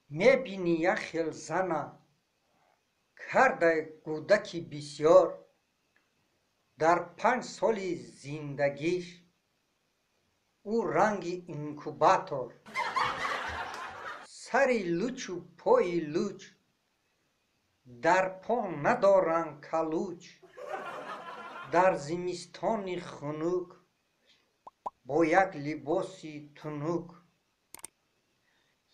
میبینی یک خیل زنه کرده کودکی بسیار، در 5 سال زندگیش او رنگ اینکوباتور، سری لوچ و پای لوچ، در پا ندارن کلوچ، در زمستان خنک با یک لباسی تنک،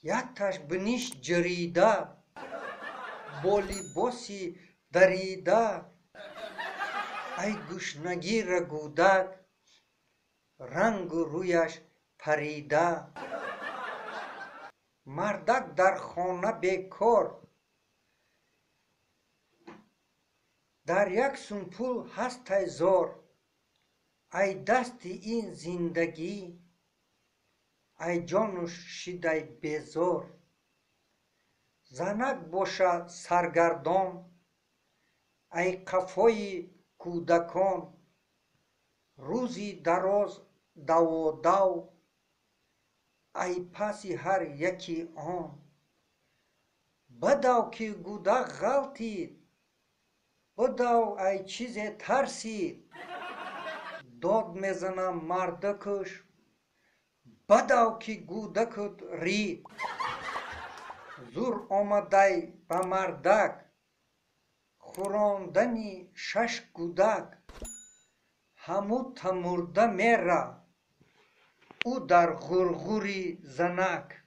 یک تاش بنیش جریده با لباسی دریده، ای گشنگی را گودک رنگ رویش پریده. مردک در خانه بیکار، در یک سنپول هست هزار، ای دست این زندگی ای جانش شده بیزار. زنک باشه سرگردان ای قفای کودکان، روزی دراز دو ای پسی هر یکی آن. بدو که کودک غلطید، بدو ای چیز ترسید، داد میزنه مردکش بدو که کودکت رید. زور آمده به مردک خوراندنی 6 کودک، همو مرده میره او در غرغوری زنک.